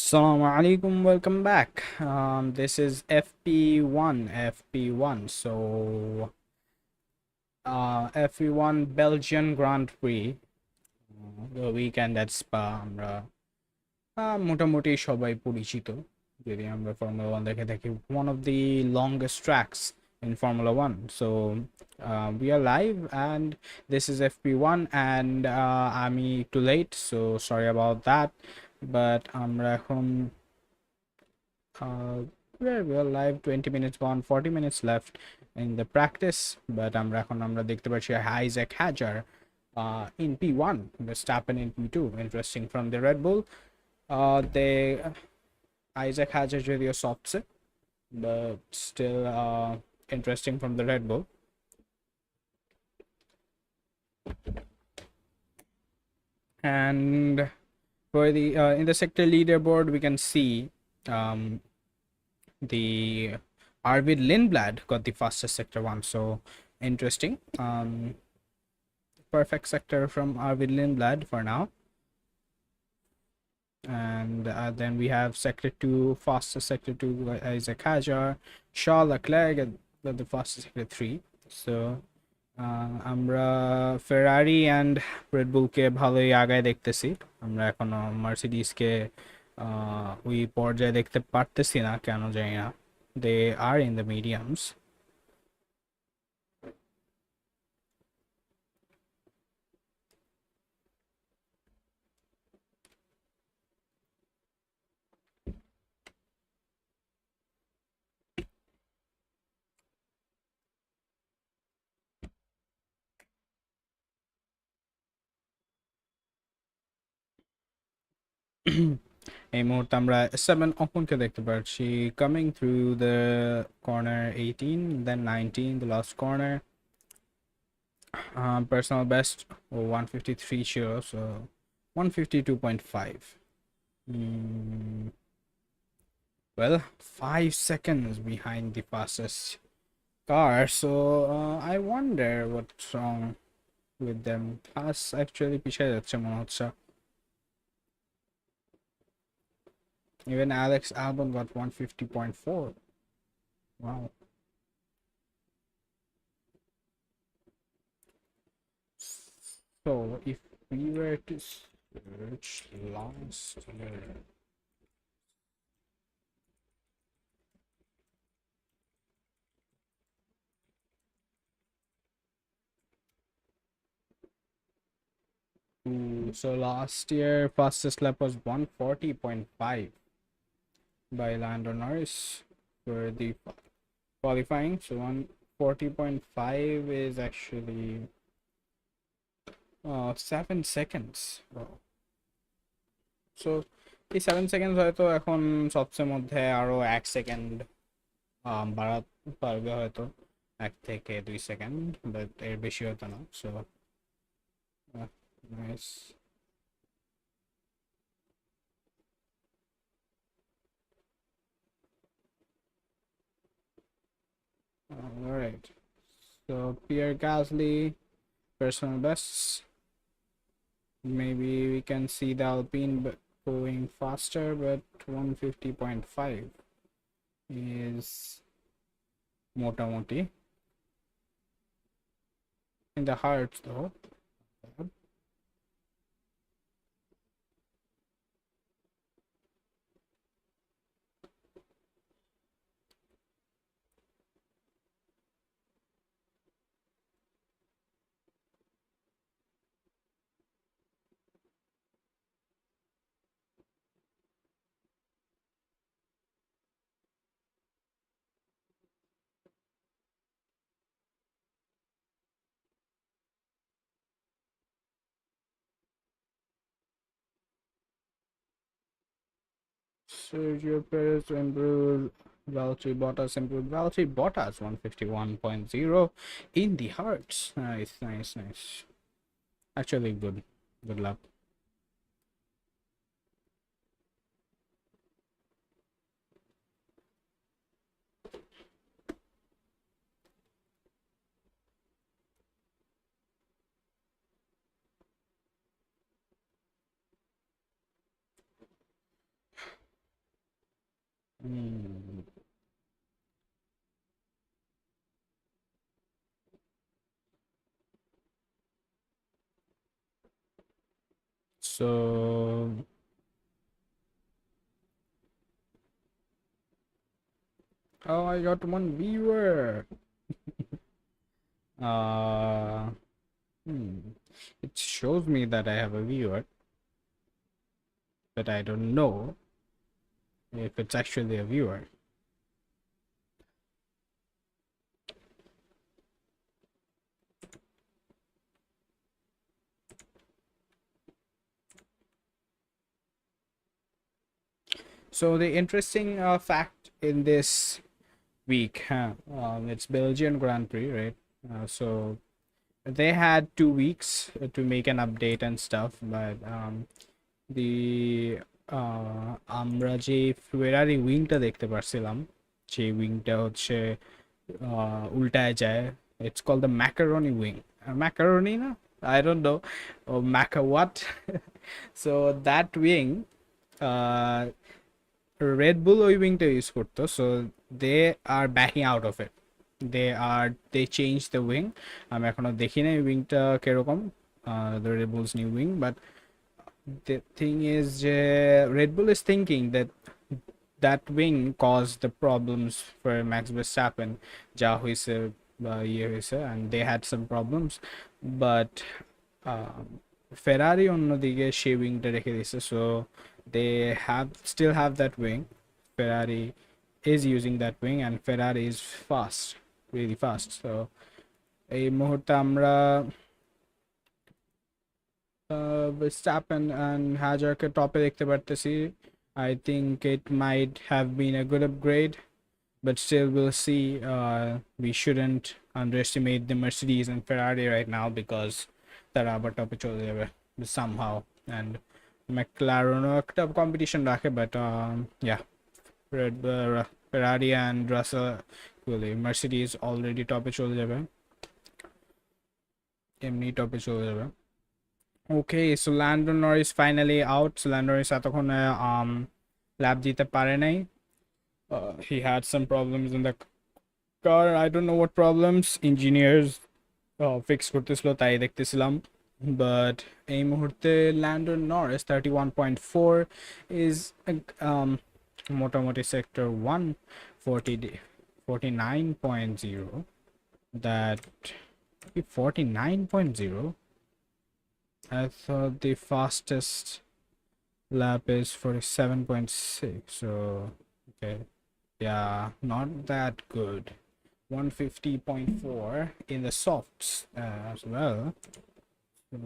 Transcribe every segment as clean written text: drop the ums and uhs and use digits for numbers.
Assalamu alaikum, welcome back. This is FP1. FP1 Belgian Grand Prix, the weekend at Spa. আমরা মোটামুটি সবাই পরিচিত যদি আমরা ফর্মুলা ওয়ান দেখে থাকি, one of the longest tracks in Formula 1. So we are live and this is FP1 and I'm too late, so sorry about that. But আমরা এখন we're live, 20 minutes gone, 40 minutes left in the practice. But আমরা দেখতে পাচ্ছি Isaac Hadjar in P1, Verstappen in P2. Interesting from the Red Bull. They Isaac Hadjar যদিও সফটসে, but still interesting from the Red Bull. And for the in the sector leaderboard we can see the Arvid Lindblad got the fastest sector one, so interesting. Perfect sector from Arvid Lindblad for now. And then we have sector 2, fastest sector 2 Isaac Hadjar, Charles Leclerc at the fastest sector 3. So আমরা ফেরারি and রেডবুলকে ভালোই আগায় দেখতেছি। আমরা এখনো মার্সিডিজকে ওই পর্যায়ে দেখতে পারতেছি না, কেন জানি না। They are in the mediums. এই মুহূর্তে আমরা 7 অঙ্কনকে দেখতে পাচ্ছি coming through the corner 18, then 19, the last corner. Personal best 153 ছিল, so 152.5. Well, 5 seconds behind the fastest car, so I wonder what's wrong with them. Us actually পিছিয়ে যাচ্ছে মনে হচ্ছে। Even Alex Albon got 150.4. Wow. So if we were to search last year, so last year fastest lap was 140.5 by Lando Norris for the qualifying. So 140.5 is actually 7 seconds. Wow. So এই 7 seconds হয়তো এখন সবচেয়ে মধ্যে আরো 1 second বাড়াতে পারবে, হয়তো 1 থেকে 2 সেকেন্ড, বাট এর বেশি হতো না। So nice. All right, so Pierre Gasly personal bests. Maybe we can see the Alpine going faster, but 150.5 is মোটামুটি in the hearts though. Sergio Perez improved. Valtteri Bottas 151.0 in the hearts. Nice. Actually good luck. Hmm. So, oh, I got one viewer. Uh, hmm. It shows me that I have a viewer, but I don't know if it's actually a viewer. So the interesting fact in this week, huh? It's Belgian Grand Prix, right? So they had 2 weeks to make an update and stuff, but the আমরা যে ফেরারি উইংটা দেখতে পারছিলাম, যে উইংটা হচ্ছে উল্টায় যায়, it's called the macaroni wing. Macaroni না, I don't know, or maca what. So that wing, uh, Red Bull ওই উইংটা ইউজ করতো, so they are backing out of it. They changed the wing. আমি এখনো দেখি না উইংটা কিরকম, the Red Bull's new wing, but the thing is, Red Bull is thinking that that wing caused the problems for Max Verstappen, যা হয়েছে বা ইয়ে হয়েছে, and they had some problems, but ফেরারি অন্যদিকে সেই উইংটা রেখে দিয়েছে, so they still have that wing. Ferrari is using that wing, and Ferrari is fast, really fast. So এই মুহূর্তে আমরা Verstappen and Hajarকে টপে দেখতে পারতেছি. I think it might have been a good upgrade, but still we'll see. We shouldn't underestimate the Mercedes and Ferrari right now, because তারা আবার টপে চলে যাবে somehow, and McLarenও একটা competition রাখে, but yeah, Ferrari and Russell, Mercedes already টপে চলে যাবে, এমনি টপে চলে যাবে. Okay, so Lando Norris finally out. So Lando Norris এতক্ষণে lap দিতে পারে নাই. He had some problems in the car. I don't know what problems. Engineers fix করতেছিল, তাই দেখতেছিলাম. But এই মুহূর্তে Lando Norris 31.4 is মোটামুটি sector 1 49.0. That 49.0. I thought the fastest lap is 47.6. So okay, yeah, not that good. 150.4 in the softs as well. So,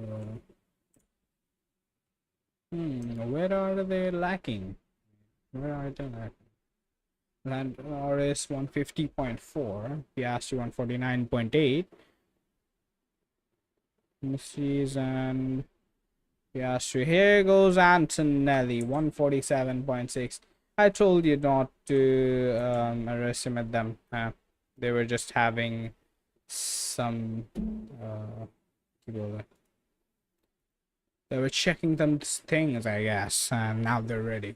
where are they lacking? Where are they lacking? Land RS 150.4, Piastri 149.8. Mercedes and Piastri. Here goes Antonelli 147.6. I told you not to underestimate them. They were just having some they were checking them things, I guess, and now they're ready.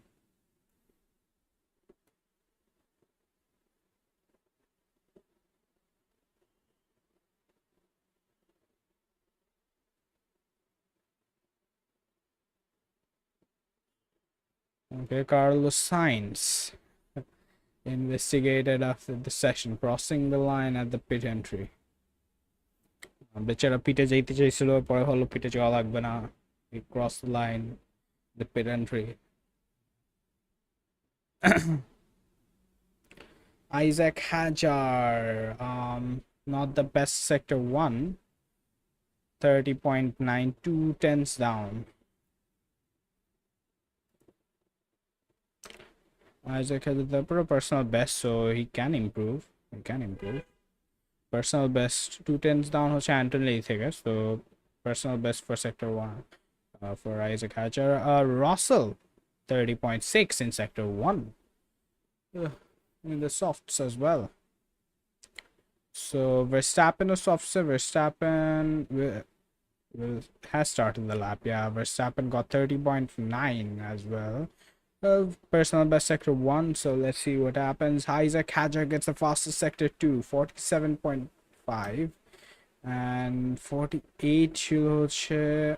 Okay, Carlos Sainz investigated after the session, crossing the line at the pit entry. বেচারা পিটে যাইতে চাইছিল, পরে হলো পিটে যাওয়া লাগবে না. He crossed the line, the pit entry. Isaac Hajar, not the best sector 1. 30.92 tenths down. Isaac has the personal best, so he can improve. Personal best 2 tenths down হচ্ছে Antonelli থেকে, so personal best for sector 1 for Isaac Hajar. Russell 30.6 in sector 1, in the softs as well. So Verstappen or softs. Verstappen has started the lap. Yeah, Verstappen got 30.9 as well. Personal best sector 1, so let's see what happens. Isaac Hadjar gets the fastest sector 2, 47.5, and 48 Chiloche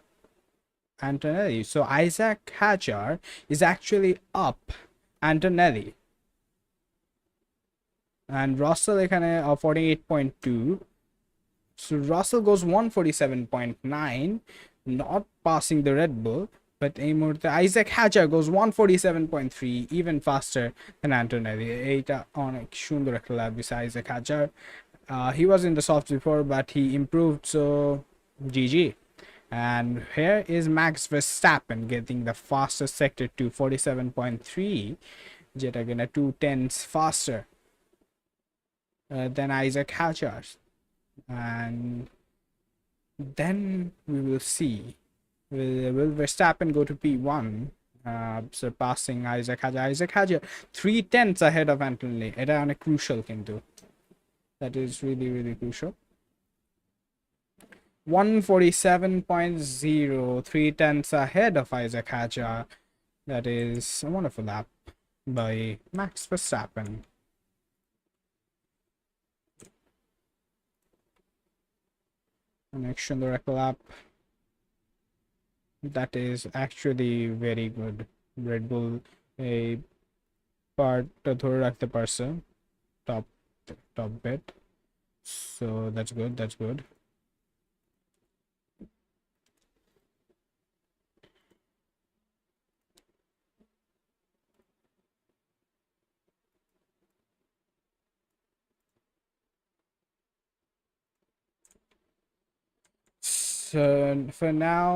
Antonelli. So Isaac Hadjar is actually up Antonelli, and Russell এখানে 48.2. So Russell goes 147.9, not passing the Red Bull. But এই মুহূর্তে Isaac Hadjar goes 147.3, even faster than Antonelli. এইটা অনেক সুন্দর একটা lap দিছে Isaac Hadjar. He was in the softs before, but he improved, so GG. And here is Max Verstappen getting the fastest sector to 47.3, যেটা কিনা 2/10 faster than Isaac Hadjar. And then we will see, will Verstappen go to P1, surpassing Isaac Hadjar? Isaac Hadjar 3/10 ahead of Antonelli. এটা অনেক crucial কিন্তু, that is really really crucial. 147.0, 3/10 ahead of Isaac Hadjar. That is a wonderful lap by Max Verstappen. Next সুন্দর একটা lap. That is actually very good. Red Bull a part ধরে রাখতে পারছে top bit, so that's good. So for now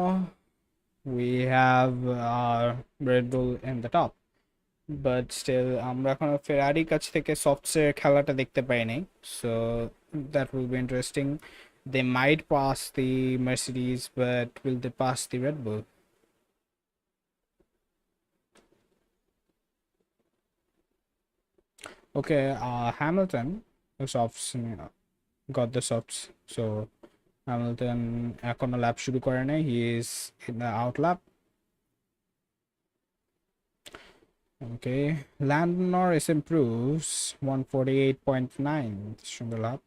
we have Red Bull in the top, but still আমরা এখনো ফেরারি কাছ থেকে সফটসের খেলাটা দেখতে পাইনি, so that will be interesting. They might pass the Mercedes, but will they pass the Red Bull? Okay, Hamilton the softs got the softs, so Hamilton এখনো lap শুরু করে নাই, he is in the out lap. Okay, Landon Norris improves 148.9 from the lap,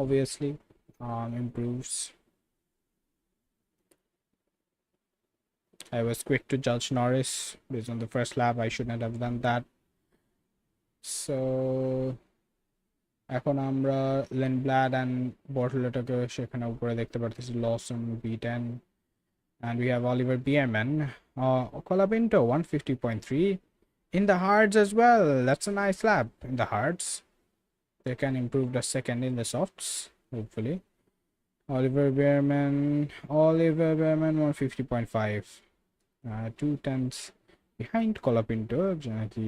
obviously. Improves. I was quick to judge Norris based on the first lap. I shouldn't have done that. So এখন আমরা Lindblad and Bortolettaকে সেখানে উপরে দেখতে পারতেছি, Lawson B10, and we have Oliver Bierman, Colapinto 150.3 in the hards as well. That's a nice lap in the hards. They can improve the second in the softs, hopefully. Oliver Bierman 150.5, 2/10 behind Colapinto, যেটি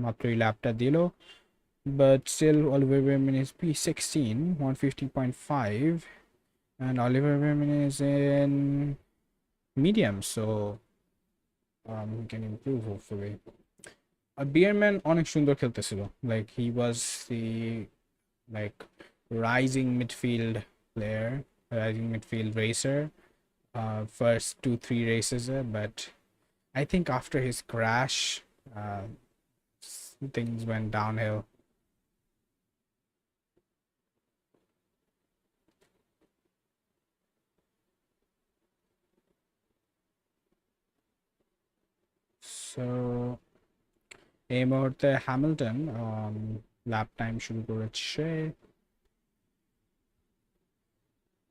মাত্রই ল্যাপটা দিল. But still Oliver Bierman is P16, 150.5, and Oliver Bierman is in medium, so he can improve hopefully. Bierman অনেক সুন্দর খেলতেছিল, like he was the rising midfield player, rising midfield racer, first 2-3 races, but I think after his crash things went downhill. So এই মুহূর্তে Hamilton lap time শুরু করেছে.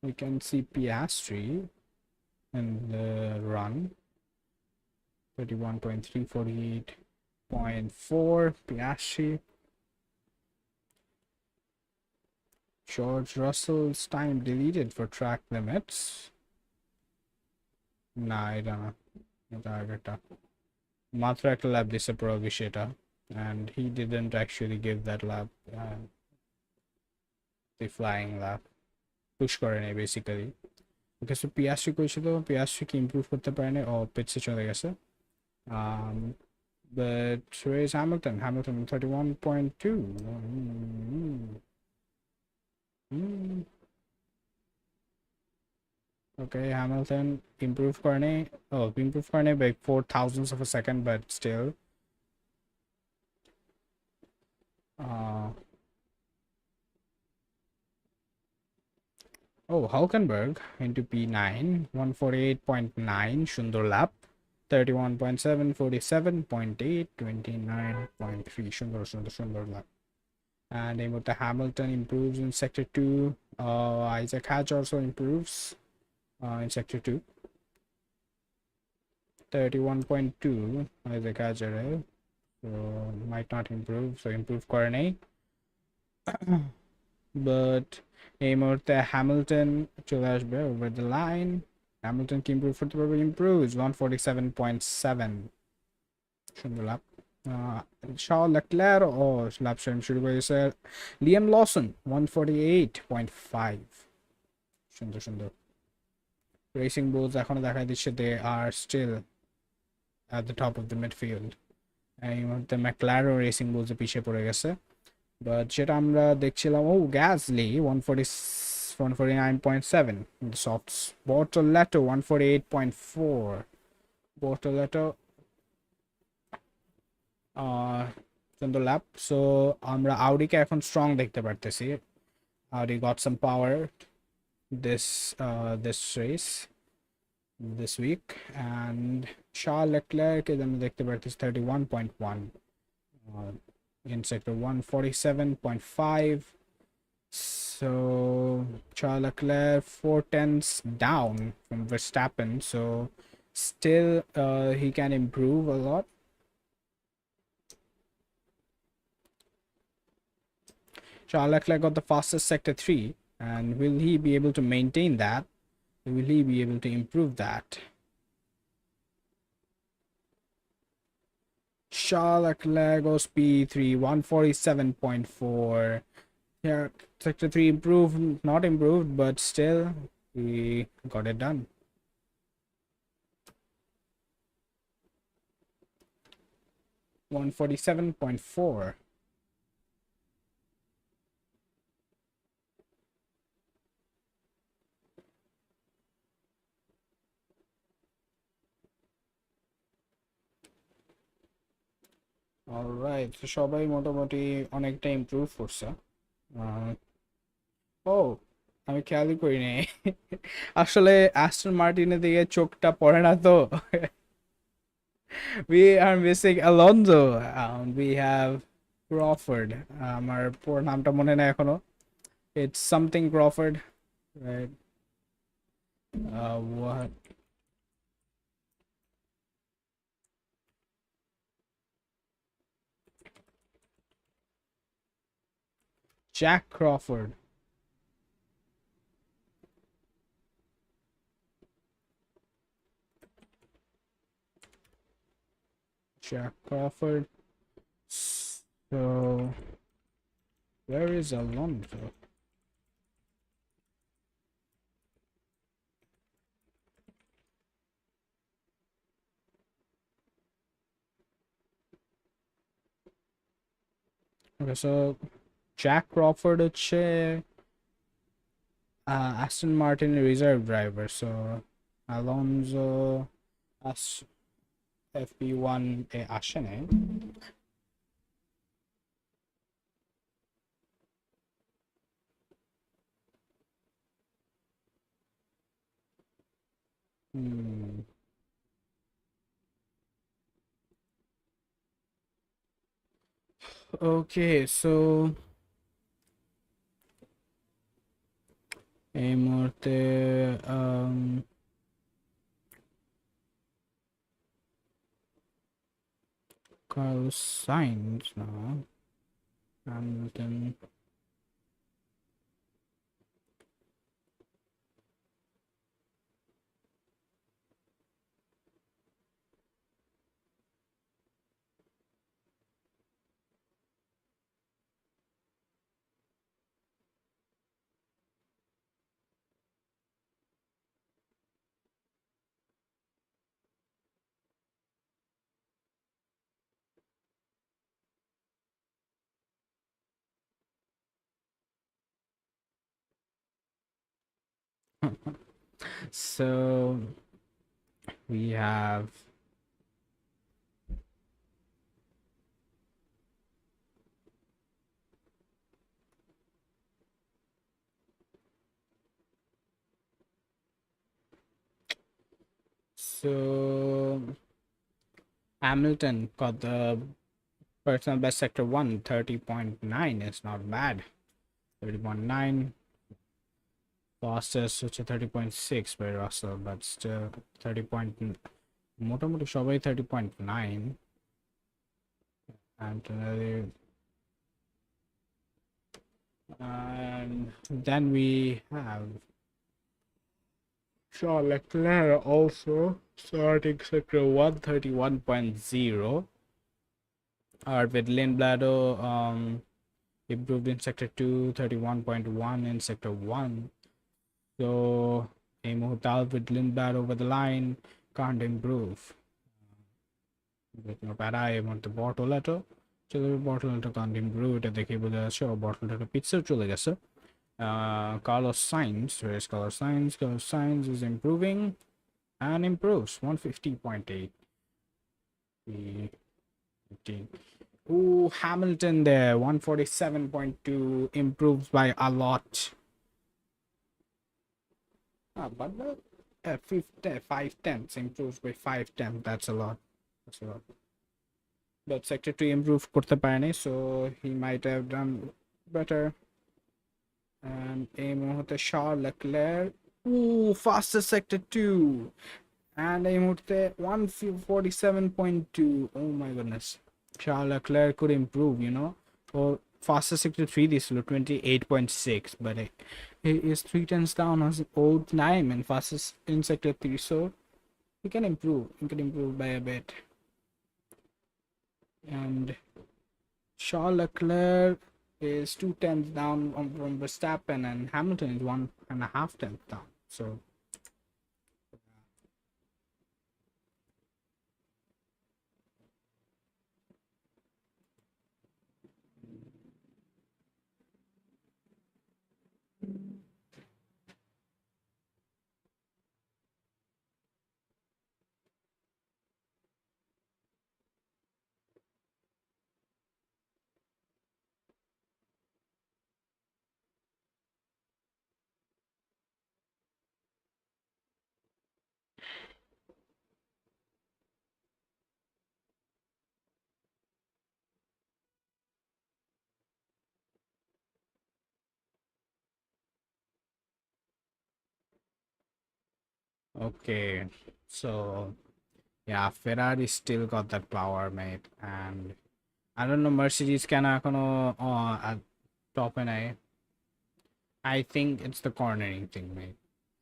We can see Piastri in the run 31.3, 48.4. Piastri. George Russell's time deleted for track limits. Nah, I don't know. মাত্র একটা lap দিছে probably সেটা, and he didn't actually give that lap, the flying lap, push করে নাই basically, because Piastri কইছিল Piastri কি improve করতে পারে না, পিছে চলে গেছে. But where is Hamilton 31.2. Okay, Hamilton improved Cornet. Oh, improved Cornet by 4 thousandths of a second, but still. Uh, oh, Hulkenberg into P9, 148.9, Shunder lap, 31.7, 47.8, 29.3, Shunder lap. And Amota Hamilton improves in sector 2. Isaac Hatch also improves in sector 2. 31.2 Isaac Hatch arrived. So might not improve. So improve Cornet. But Amota Hamilton চলে over the line. Hamilton কি improve করতে পারবে, improves 147.7 সুন্দর লাভ। Charles Leclerc lap time শুরু করেছে Liam Lawson 148.5 সুন্দর সুন্দর। Racing bull's এখনো দেখা দিচ্ছে they are still at the top of the midfield। এই মুহূর্তে ম্যাকলারও রেসিং বুলসে পিছিয়ে পড়ে গেছে। বাট যেটা আমরা দেখছিলাম, গ্যাসলি 149.7, সফট বর্টোলেটো 148.4, বর্টোলেটো সুন্দর ল্যাপ। সো আমরা আউডিকে এখন স্ট্রং দেখতে পারতেছি। Audi got some power this race this week, and Charles Leclerc is আমরা দেখতে পারতেছি 31.1 in sector 147.5. So Charles Leclerc 4 tenths down from Verstappen, so still he can improve a lot. Charles Leclerc got the fastest sector 3, and will he be able to maintain that? Will he be able to improve that? Charles Leclerc goes P3 147.4. Yeah, sector 3 improved, not improved, but still he got it done. $147.4. Alright, তো সবাই মোটামুটি অনেকটা improve করছে। ও, আমি খেয়ালই করি নাই আসলে অ্যাস্টন মার্টিনের দিকে চোখটা পড়ে না তো। We are missing Alonso. We have Crawford. আমার পুরো নামটা মনে নাই এখনো। It's something Crawford, right? What? Jack Crawford. Jack Crawford. So, where is Alonso? Okay, so Jack Crawford হচ্ছে Aston Martin reserve driver. So Alonso FP1 এ আসে নাই। Okay, so এই মুহূর্তে Carlos Sainz না, Hamilton. So we have so Hamilton got the personal best sector 1, 30.9 is not bad. 30.9 fastest which is 30.6 by Russell, but still 30 point মোটামুটি সবাই 30.9 and then we have Charles Leclerc also starting sector 131.0. Arvid Lindblad improved in sector 2, 31.1 in sector 1. So a Arvid Lindblad over the line can't improve. প্যারায় মধ্যে bottle এটো চলো বটলটা can't improve এটা দেখে বোঝা যাচ্ছে ও বটলটা পিছনে চলে গেছে Carlos Sainz, where is Carlos Sainz? Carlos Sainz is improving and improves 150.8. Ooh, Hamilton there 147.2 improves by a lot. But the 5 tenths improves by 5 tenths. That's a lot. That's a lot. But sector 2 improve করতে পারেনি, so he might have done better. And এই মুহূর্তে Charles Leclerc, ooh, fastest sector 2. And এই মুহূর্তে 147.2. Oh my goodness. Charles Leclerc could improve, you know. Or fastest sector 3 this is 28.6, but he is 3 tenths down on his old time and fastest in sector 3, so he can improve. He can improve by a bit. And Charles Leclerc is 2 tenths down from Verstappen, and Hamilton is 1.5 tenths down. So okay, so yeah, Ferrari still got that power, mate, and I don't know Mercedes can at top and I think it's the cornering thing, mate.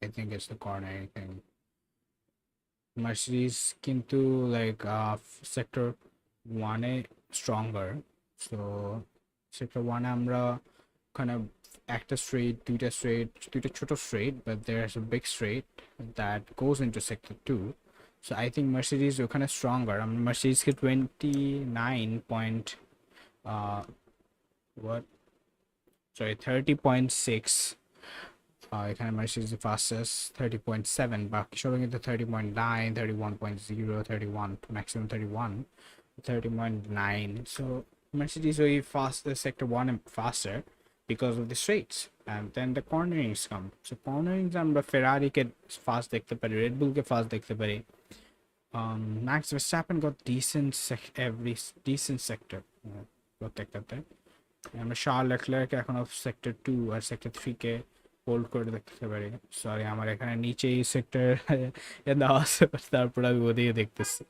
I think it's the cornering thing. Mercedes কিন্তু like sector 1 stronger, so sector 1 আমরা kind of একটা straight, দুইটা ছোট straight, but there's a big straight that goes into sector 2. So I think Mercedes are kind of stronger. I mean, Mercedes get 29 point what, sorry, 30.6. এখানে Mercedes the fastest 30.7, বাকি সবাই কিন্তু 30.9, 31.0, 31, maximum 31, 30.9. So Mercedes way faster, sector 1 and faster because of the straights, and then the cornerings come. So cornerings আমরা Ferrari কে fast দেখতে পারি, Red Bull কে fast দেখতে পারি. Max Verstappen got decent sector প্রত্যেকটাতে। আমরা Charles Leclerc এখন of sector 2 আর sector 3 কে হোল্ড করে দেখতে পারি। সরি আমার এখানে নিচেই সেক্টর দেওয়া আছে, তারপর আমি ওদিকে দেখতেছি।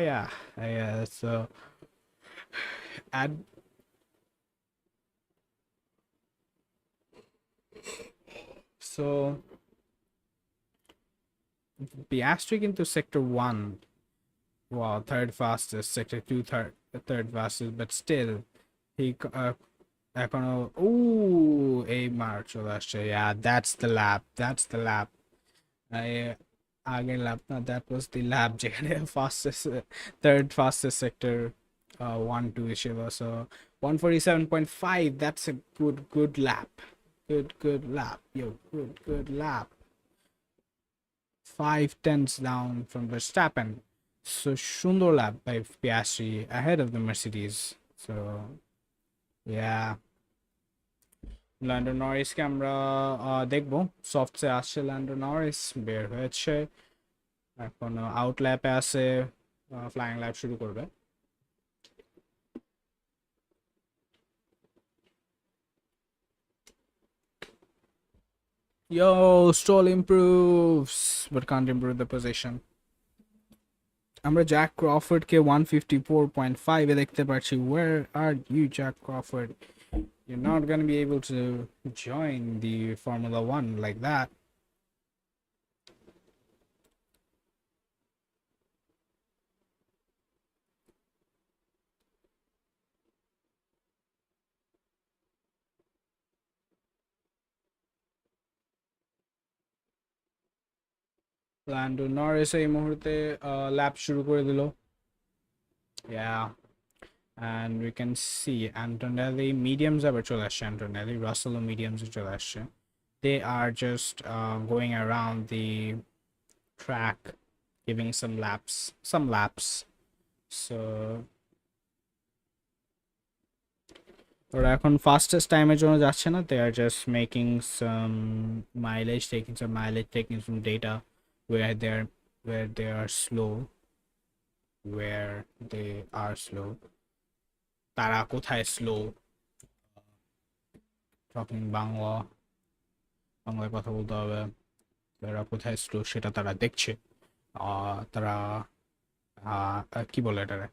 yeah, so at so Piastri into sector 1, wow, third fastest, sector 2 third fastest, but still he এখনো এই মার চলে আসছে। Yeah, that's the lap আগের lap না, that was the lap যেখানে fastest third fastest sector 1 2 ছিল। So 147.5, that's a good lap, good lap, yo, good lap. 5 tenths down from Verstappen. So সুন্দর lap by Piastri ahead of the Mercedes. So yeah, ল্যান্ডো নরিসকে আমরা দেখবো সফটসে আসছে। ল্যান্ডো Norris বের হয়েছে, এখন out ল্যাপে আছে, ফ্লাইং ল্যাপ শুরু করবে। Yo, Stroll improves but can't improve the position. আমরা জ্যাক ক্রফোর্ডকে 154.5 এ দেখতে পাচ্ছি। Where are you, Jack Crawford? You're not going to be able to join the Formula 1 like that. Lando Norris এই মুহূর্তে ল্যাপ শুরু করে দিল। Yeah, and we can see Antonelli mediums আবার চলে আসছে। Antonelli Russell mediums চলে আসছে। They are just going around the track, giving some laps. So ওরা এখন ফাস্টেস্ট টাইমের জন্য যাচ্ছে না। They are just making some mileage, taking some data where they are slow, তারা কোথায় স্লো। টকিং বাংলায় কথা বলতে হবে। তারা কোথায় স্লো সেটা তারা দেখছে। তারা কি বলে এটারে,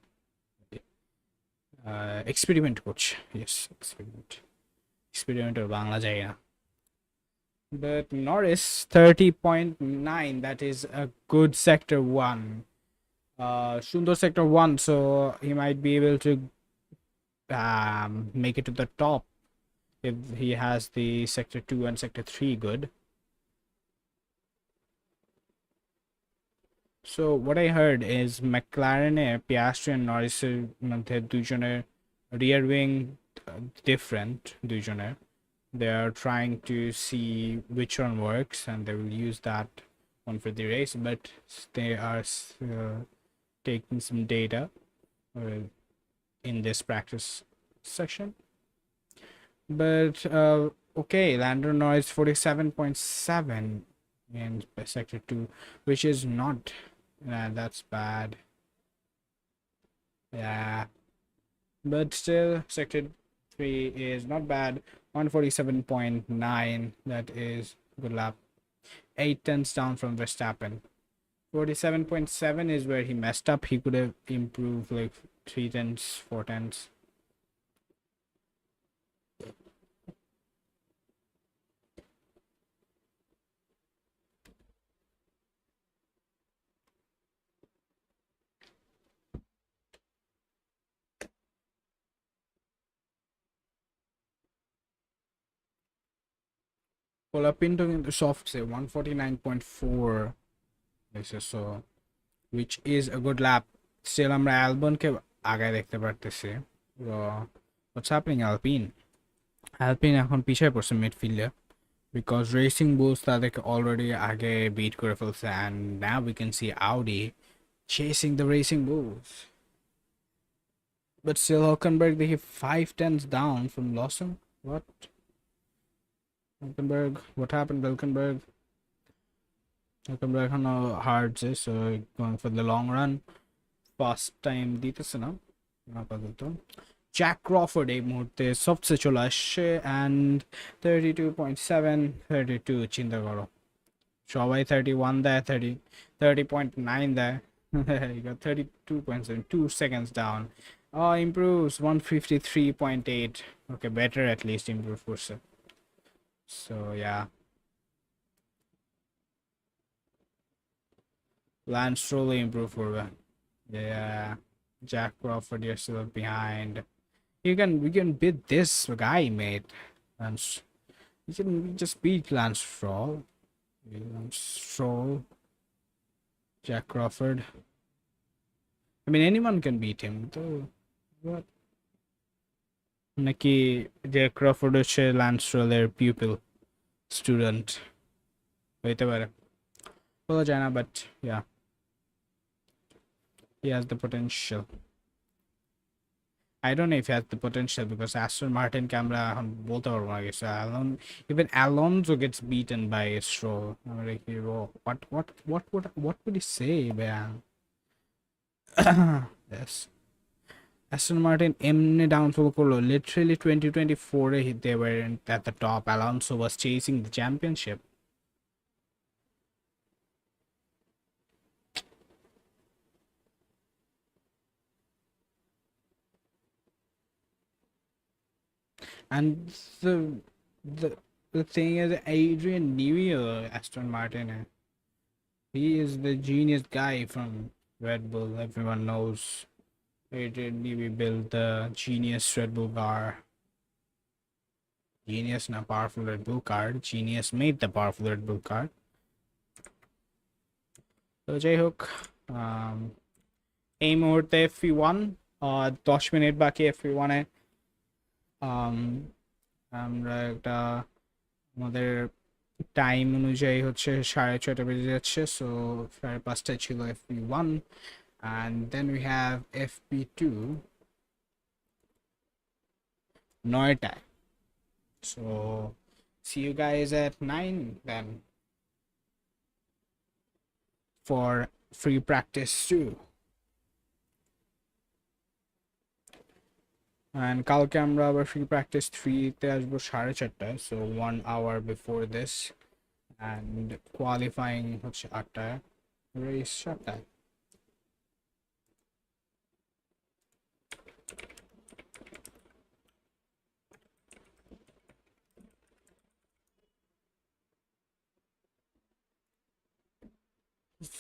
এক্সপেরিমেন্ট করছে। ইয়েস, এক্সপেরিমেন্টের বাংলা যায় না। But Norris 30.9, that is a good sector 1. Sundar sector 1, so he might be able to make it to the top if he has the sector 2 and sector 3 good. So what I heard is McLaren, Piastri and Norris মধ্যে দুজনের rear wing different, দুজনের they are trying to see which one works and they will use that one for the race, but they are taking some data in this practice session. But okay, Lando Norris 47.7 in sector 2, which is not that's bad. Yeah, but still sector 3 is not bad. 147.9, that is good lap. 8 tenths down from Verstappen. 47.7 is where he messed up. He could have improved like 3 tenths, 4 tenths. Colapinto in the soft say 149.4. This is so, which is a good lap. Still আমরা অ্যালবনকে আগে দেখতে পারতেছি। What's happening Alpine এখন পিছিয়ে পড়ছে মিডফিল্ডে, because Racing Bulls তাদেরকে already আগে beat করে ফেলছে, and now we can see Audi chasing the Racing Bulls. But still Hülkenberg, they have 5 tenths down from Lawson. What? Hülkenberg, what happened Hülkenberg? Hülkenberg on hard, so going for the long run. Fast time দিতেছে না আপাতত। Jack Crawford এই মুহূর্তে সফটসে চলে আসছে and 32.7, 32 চিন্তা করো, সবাই 31 দেয়, 30.9 দেয়। You got 32.7, 2 seconds down. Improves 153.8. Okay, better at least improve করছে। So yeah, Lance Stroll improve করবে। Yeah, Jack Crawford, you're still behind. We can beat this guy, mate. Lance, we can just beat Lance Stroll. Jack Crawford. I mean, anyone can beat him. Though, what? নাকি Jack Crawford হচ্ছে Lance Stroller pupil, student হইতে পারে। বলা যায় না, but yeah, he has the potential. I don't know if he has the potential because Aston Martin camera এখন বলতে পারবো না কিছু. Even Alonso gets beaten by Stroll. I'm like, what would he say, man? Yes. Aston Martin এমনি downfall করলো. Literally 2024 they were at the top. Alonso was chasing the championship. And the the thing is, Adrian Newey, Aston Martin, he is the genius guy from Red Bull. Everyone knows Adrian Newey built the genius Red Bull car. Genius, not powerful Red Bull car. Genius made the powerful Red Bull car. So যাই হোক, এই মুহূর্তে FP1 10 minute বাকি FP1 এ আমরা একটা আমাদের time অনুযায়ী হচ্ছে 6:30 বেজে যাচ্ছে, সো 5:30 ছিল FP1 and then we have FP2 9টায়. So see you guys at 9 then for free practice 2. And কালকে আমরা আবার free practice 3 তে আসবো 4:30, so 1 hour before this, and qualifying হচ্ছে 8টায়, race 7টায়.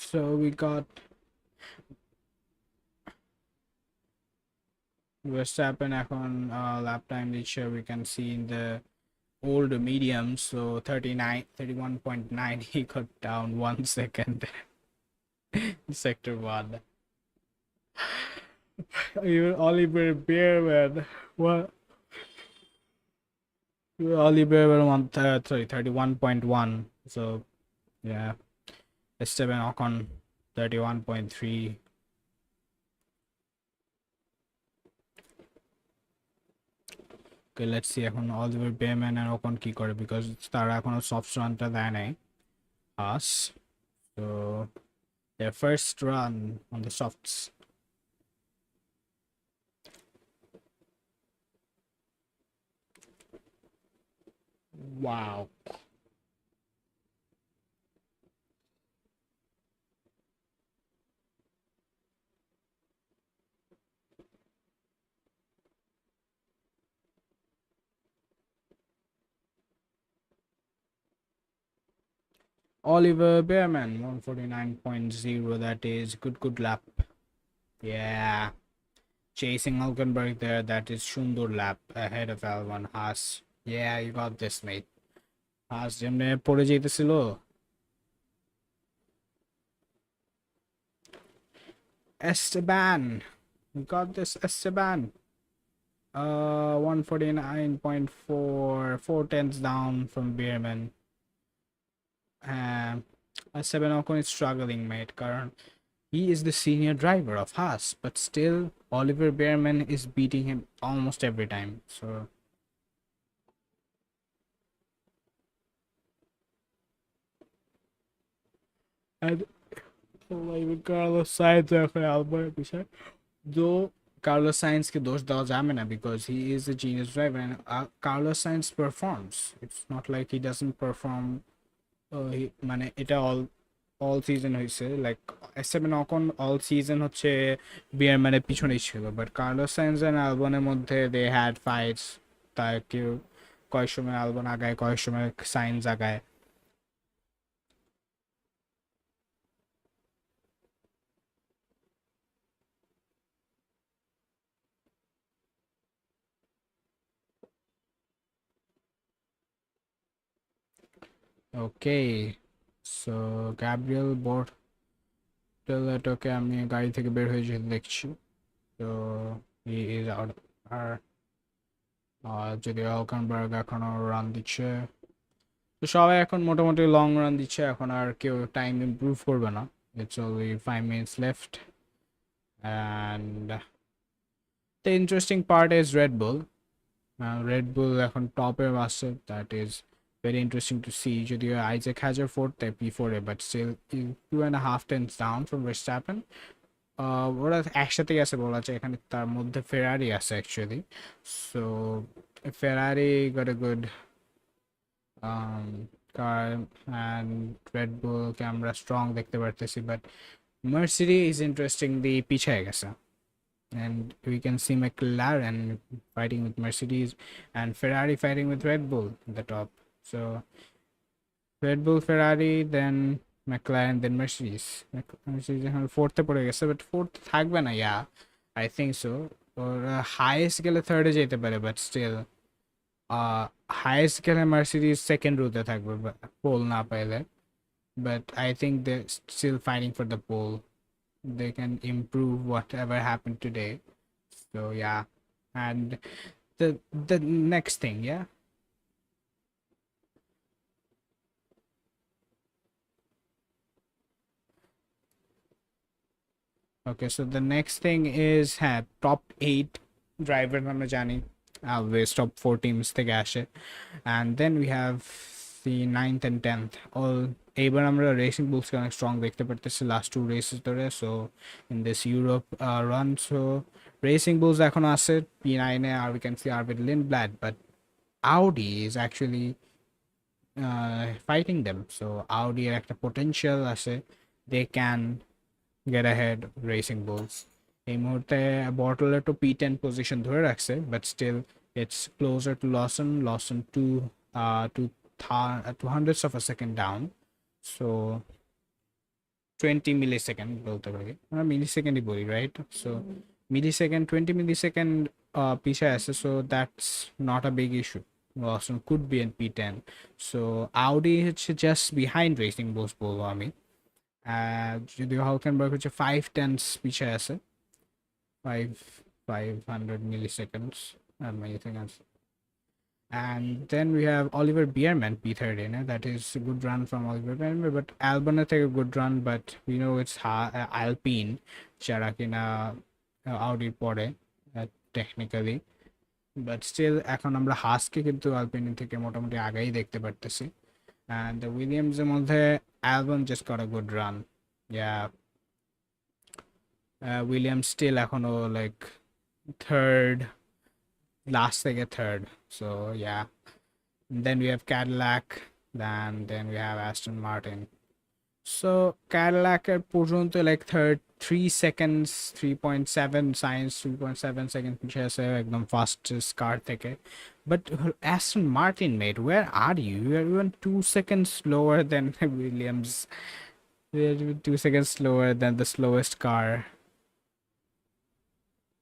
So we got Verstappen এখন lap time দিচ্ছে, we can see in the old medium, so 31.9. He got down 1 second. Sector 1. Even Oliver Bearman, what? Oliver Bearman, sorry, 31.1. So yeah, Esteban Ocon 31.3. Okay, let's see এখন Oliver Bearman and Ocon কি করে, because তারা এখনো soft runটা দেয় নাই us, so their first run on the softs. Wow. Oliver Bearman 149.0. That is good lap. Yeah, chasing Hulkenberg there. That is Shundur lap ahead of L1 Haas. Yeah, you got this, mate. Haas যেমনে পড়ে যাইতেছিল. Esteban, you got this, Esteban. 149.4, 4 tenths down from Bearman. Esteban Ocon is struggling, mate, কারণ he is the senior driver of Haas, but still Oliver Bearman is beating him almost every time. So and even Carlos Sainz এখন আলবারের পিছনে, though Carlos Sainz কে দোষ দেওয়া যাবে না because he is a genius driver and Carlos Sainz performs. It's not like he doesn't perform. মানে এটা all season হয়েছে, like Esteban Ocon all season হচ্ছে বিয়ারম্যানের পিছনেই ছিল, বাট কার্লোস সাইন্স এন্ড আলবনের মধ্যে দে হ্যাড ফাইটস. তার কেউ কয়েক সময় আলবন আগায়, কয়েক সময় সাইন্স আগায়. ওকে, সো গ্যাব্রিয়েল বোর্টেলেটোকে আমি গাড়ি থেকে বের হয়ে যেতে দেখছি, তো হি ইজ আউট. আর যদি হলকেনবার্গ এখনো রান দিচ্ছে, তো সবাই এখন মোটামুটি লং রান দিচ্ছে, এখন আর কেউ টাইম ইমপ্রুভ করবে না। It's only 5 minutes left and the interesting part is Red Bull. Red Bull এখন টপে আসছে, that is very interesting to see. যদিও Isaac Hadjar fourth P4 but still 2.5 tenths down from Verstappen. ওরা একসাথেই আছে বলা যায়, এখানে তার মধ্যে ফেরারি আছে actually. So Ferrari got a good car and Red বুলকে আমরা স্ট্রং দেখতে পারতেছি, বাট মার্সিডিজ ইজ ইন্টারেস্টিংলি পিছিয়ে গেছে। And we can see McLaren fighting with Mercedes and Ferrari fighting with Red Bull at the top. So Red Bull, Ferrari, then McLaren, then Mercedes. Mercedes এখন ফোর্থে পড়ে গেছে, but fourth থাকবে না, yeah I think so. ওর highest গেলে থার্ডে যেতে পারে, বাট স্টিল হাইয়েস্ট গেলে মার্সিডিজ সেকেন্ড রুতে থাকবে পোল না পাইলে। But I think they still fighting for the pole, they can improve whatever happened today. So yeah, and the next thing, yeah. Okay, so the next thing is top 8 driver আমরা জানি always top 4 teams থেকে আসে, and then we have the 9th and 10th all. এইবার আমরা racing বুলসকে অনেক strong দেখতে পারতেছি last 2 races ধরে। So in this Europe run, so racing bull's এখন আছে P9-এ, আর we can see Arvid Lindblad, but Audi is actually fighting them. So Audi এর একটা potential আছে, they can get ahead racing bulls. এই মুহূর্তে বটলের তো P10 পজিশন ধরে রাখছে, but still it's closer to Lawson to hundredths of a second down. So 20 millisecond বলতে পারি, আমরা মিলিসেকেন্ডই বলি, রাইট? সো মিলিসেকেন্ড 20 millisecond পিছিয়ে আছে, so that's not a big issue. Lawson could be in P10. So Audi হচ্ছে just behind Racing Bulls বলবো আমি। যদিও হলকেনবার্গ হচ্ছে 5 tenths পিছিয়ে আছে, 500 milliseconds and many things. And then we have Oliver Bierman P13. That is a good run from Oliver Bierman, but Albon take a good run, but we know it's Alpine যারা কিনা Audi পড়ে technically, but still এখন আমরা হাসকে কিন্তু আলপিন থেকে মোটামুটি আগেই দেখতে পারতেছি। and Williams এর মধ্যে Albon just got a good run, yeah. Williams still এখনো like third, last থেকে third, so yeah. And then we have Cadillac, then we have Aston Martin. So Cadillac এর পর্যন্ত like 3 seconds 3.7 science 3.7 seconds পিছিয়ে আছে একদম fastest car থেকে, but Aston Martin, mate, where are you? You are even 2 seconds slower than Williams. We are 2 seconds slower than the slowest car.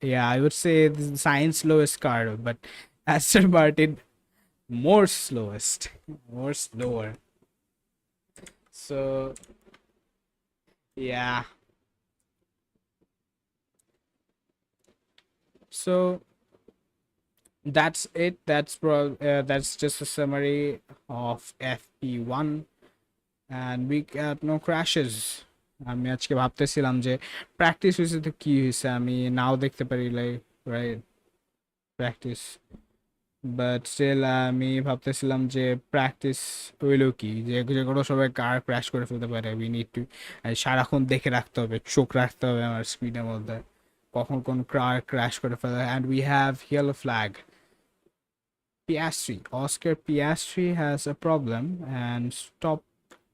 Yeah, I would say the science slowest car, but Aston Martin more slowest, more slower. So yeah, so that's it. That's just a summary of FP1, and we got no crashes. আমি আজকে ভাবতেছিলাম যে practice হয়েছে তো কি হয়েছে, আমি নাও দেখতে পারি, like right practice, but still আমি ভাবতেছিলাম যে প্র্যাকটিস হইলেও কি, যে কোনো সময় কার ক্র্যাশ করে ফেলতে পারে। উই নিড টু সারাক্ষণ দেখে রাখতে হবে, চোখ রাখতে হবে আমার স্ক্রিনের মধ্যে কখন কোন কার ক্র্যাশ করে ফেলে। And we have yellow flag, Piastri, Oscar Piastri has a problem and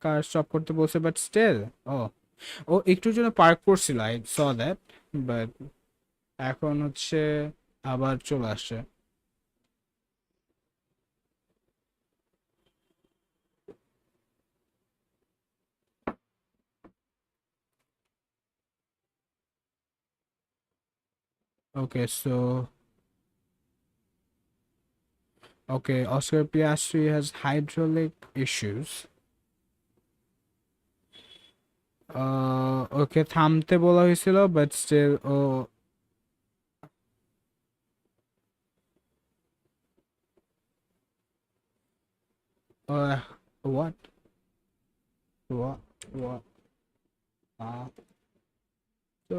car stop করতে বলছে, বাট স্টিল ও একটুর জন্য পার্ক করছিল, আই স দ্যাট, বাট এখন হচ্ছে আবার চলে আসছে। Okay, so Oscar Piastri has hydraulic issues. ওকে থামতে বলা হয়েছিল, but still What? What? What? Uh, so,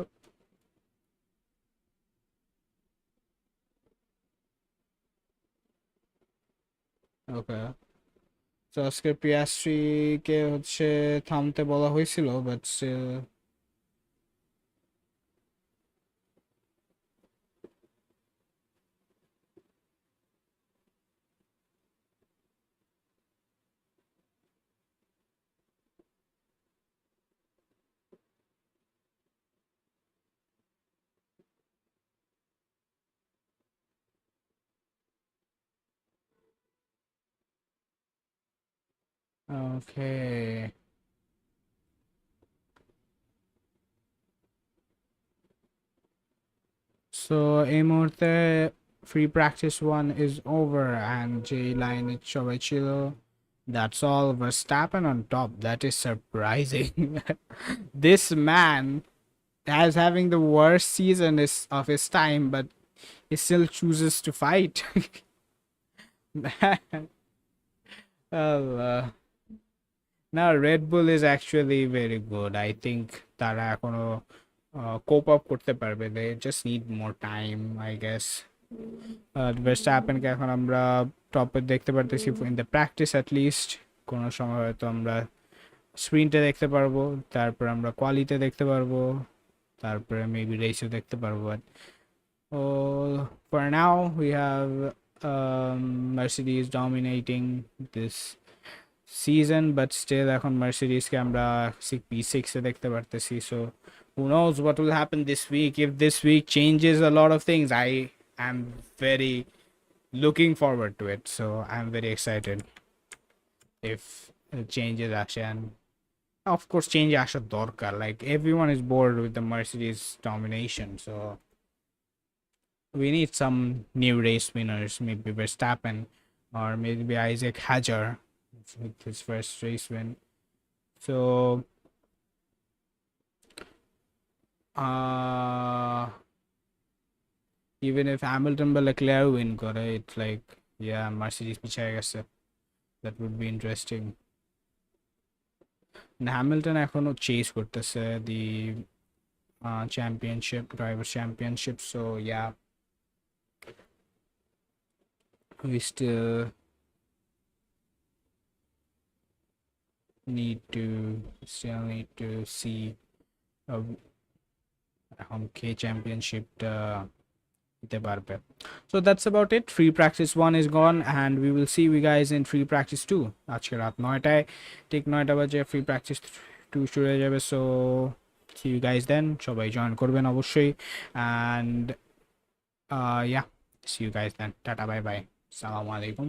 okay. তো আজকে পিয়াস্ট্রি কে হচ্ছে থামতে বলা হয়েছিল, বাট স্টিল ওকে। সো এই মুহূর্তে free practice one is over and যেই লাইনে সবাই ছিল, that's all. Verstappen on top. That is surprising. This man as having the worst season of his time, but he still chooses to fight. Allah. Now Red Bull is actually very good. I think তারা এখনো cope up করতে পারবে. They just need more time, I guess. Verstappen কে এখন আমরা টপে দেখতে পারতেছি in the practice at least. কোনো সময় হয়তো আমরা স্প্রিন্টে দেখতে পারবো, তারপর আমরা কোয়ালিতে দেখতে পারবো, তারপরে মেবি রেসে দেখতে পারবো। For now we have Mercedes dominating this season, but still এখন Mercedes কে আমরা P6 এ দেখতে পারতেছি। So who knows what will happen this week? If this week changes a lot of things, I am very looking forward to it. So I'm very excited if changes আসে, and of course change আসা দরকার, like everyone is bored with the Mercedes domination, so we need some new race winners, maybe Verstappen or maybe Isaac Hadjar with his first race win. So even if Hamilton বা Leclerc win করে, it's like, yeah, Mercedes পিছায় গেছে, that would be interesting. And Hamilton এখনো chess করতেছে the championship, driver championship, so yeah, we still need to see এখন কে চ্যাম্পিয়নশিপটা দিতে পারবে। So that's about it. Free practice 1 is gone and we will see you guys in free practice 2 আজকে রাত 9টায়, ঠিক 9টা বাজে free practice 2 শুরু হয়ে যাবে। So see you guys then. সবাই জয়েন করবেন অবশ্যই, and yeah, see you guys then. Tata, bye bye. Assalamu alaikum.